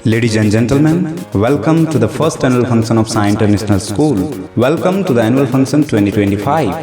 Ladies and gentlemen, welcome to the first annual function of Sai International School. Welcome to the annual function 2025.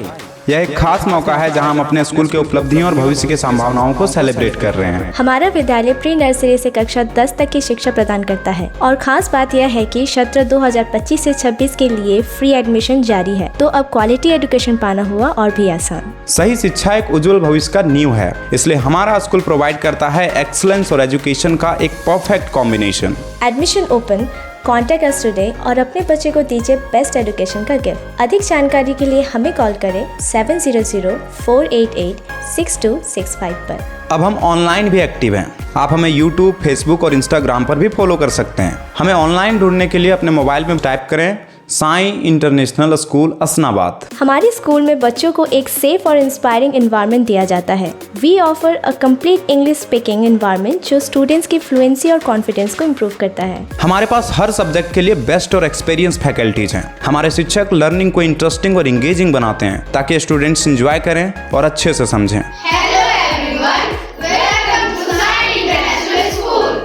यह एक खास मौका है जहां हम अपने स्कूल के उपलब्धियों और भविष्य की संभावनाओं को सेलिब्रेट कर रहे हैं। हमारा विद्यालय प्री नर्सरी से कक्षा 10 तक की शिक्षा प्रदान करता है और खास बात यह है कि सत्र 2025 से 26 के लिए फ्री एडमिशन जारी है, तो अब क्वालिटी एजुकेशन पाना हुआ और भी आसान। सही शिक्षा एक उज्जवल भविष्य का नींव है, इसलिए हमारा स्कूल प्रोवाइड करता है एक्सीलेंस और एजुकेशन का एक perfect combination. Admission open, contact us today और अपने बच्चे को दीजिए बेस्ट एजुकेशन का गिफ्ट। अधिक जानकारी के लिए हमें कॉल करें 700-488-6265 पर। अब हम ऑनलाइन भी एक्टिव हैं। आप हमें यूट्यूब, फेसबुक और इंस्टाग्राम पर भी फॉलो कर सकते हैं। हमें ऑनलाइन ढूंढने के लिए अपने मोबाइल में टाइप करें साई इंटरनेशनल स्कूल असनाबाद। हमारे स्कूल में बच्चों को एक सेफ और इंस्पायरिंग एनवायरनमेंट दिया जाता है। We offer a complete English speaking environment जो स्टूडेंट्स की फ्लुएंसी और कॉन्फिडेंस को इम्प्रूव करता है। हमारे पास हर सब्जेक्ट के लिए बेस्ट और एक्सपीरियंस फैकल्टीज हैं। हमारे शिक्षक लर्निंग को इंटरेस्टिंग और इंगेजिंग बनाते हैं ताकि स्टूडेंट्स एंजॉय करें और अच्छे से समझें।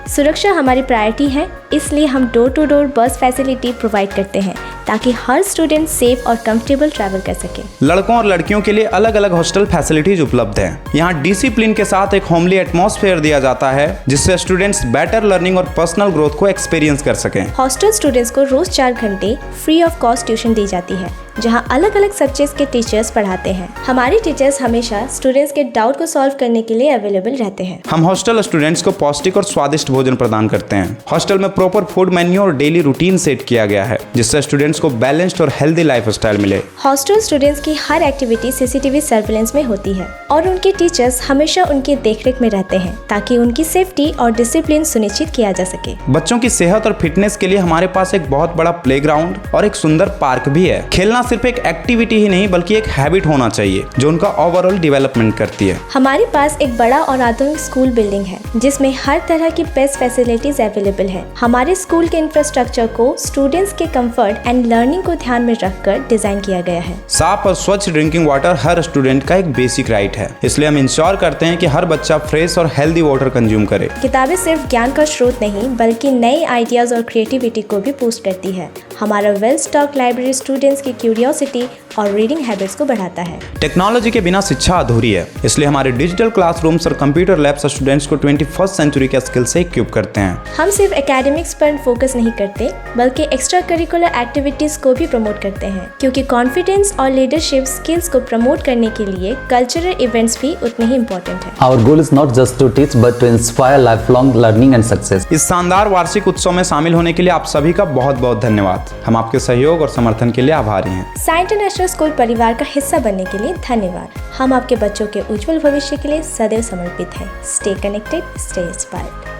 सुरक्षा हमारी प्रायोरिटी है, इसलिए हम door to door bus facility provide करते हैं ताकि हर स्टूडेंट सेफ और कंफर्टेबल ट्रैवल कर सके। लड़कों और लड़कियों के लिए अलग अलग हॉस्टल फैसिलिटीज उपलब्ध हैं। यहाँ डिसिप्लिन के साथ एक होमली एटमॉस्फेयर दिया जाता है जिससे स्टूडेंट्स बेटर लर्निंग और पर्सनल ग्रोथ को एक्सपीरियंस कर सकें। हॉस्टल स्टूडेंट्स को रोज 4 घंटे फ्री ऑफ कॉस्ट ट्यूशन दी जाती है जहाँ अलग अलग सब्जेक्ट्स के टीचर्स पढ़ाते हैं। हमारे टीचर्स हमेशा स्टूडेंट्स के डाउट को सॉल्व करने के लिए अवेलेबल रहते हैं। हम हॉस्टल स्टूडेंट्स को पौष्टिक और स्वादिष्ट भोजन प्रदान करते हैं। हॉस्टल में प्रॉपर फूड मेन्यू और डेली रूटीन सेट किया गया है जिससे स्टूडेंट्स को बैलेंस्ड और हेल्दी लाइफस्टाइल मिले। हॉस्टल स्टूडेंट्स की हर एक्टिविटी सीसीटीवी सर्विलेंस में होती है और उनके टीचर्स हमेशा उनकी देखरेख में रहते हैं ताकि उनकी सेफ्टी और डिसिप्लिन सुनिश्चित किया जा सके। बच्चों की सेहत और फिटनेस के लिए हमारे पास एक बहुत बड़ा प्लेग्राउंड और एक सुंदर पार्क भी है। खेलना सिर्फ एक एक्टिविटी ही नहीं बल्कि एक हैबिट होना चाहिए जो उनका ओवरऑल डेवलपमेंट करती है। हमारे पास एक बड़ा और आधुनिक स्कूल बिल्डिंग है जिसमें हर तरह की बेस्ट फैसिलिटीज अवेलेबल है। हमारे स्कूल के इंफ्रास्ट्रक्चर को स्टूडेंट्स के कंफर्ट एंड लर्निंग को ध्यान में रखकर डिजाइन किया गया है। साफ और स्वच्छ ड्रिंकिंग वाटर हर स्टूडेंट का एक बेसिक राइट है, इसलिए हम इंश्योर करते हैं कि हर बच्चा फ्रेश और हेल्दी वाटर कंज्यूम करे। किताबें सिर्फ ज्ञान का स्रोत नहीं बल्कि नए आइडियाज और क्रिएटिविटी को भी बूस्ट करती है। हमारा वेल स्टॉक लाइब्रेरी स्टूडेंट्स की क्यूरियोसिटी और रीडिंग हैबिट्स को बढ़ाता है। टेक्नोलॉजी के बिना शिक्षा अधूरी है, इसलिए हमारे डिजिटल क्लासरूम्स और कंप्यूटर लैब्स स्टूडेंट्स को 21st सेंचुरी के स्किल से इक्विप करते हैं। हम सिर्फ एकेडमिक्स पर फोकस नहीं करते बल्कि एक्स्ट्रा करिकुलर एक्टिविटीज को भी प्रमोट करते हैं क्योंकि कॉन्फिडेंस और लीडरशिप स्किल्स को प्रमोट करने के लिए कल्चरल इवेंट्स भी उतने ही इम्पोर्टेंट हैं। Our goal is not just to teach but to inspire lifelong learning and success. इस शानदार वार्षिक उत्सव में शामिल होने के लिए आप सभी का बहुत बहुत धन्यवाद। हम आपके सहयोग और समर्थन के लिए आभारी हैं। साई इंटरनेशनल स्कूल परिवार का हिस्सा बनने के लिए धन्यवाद। हम आपके बच्चों के उज्जवल भविष्य के लिए सदैव समर्पित हैं। Stay connected, stay inspired.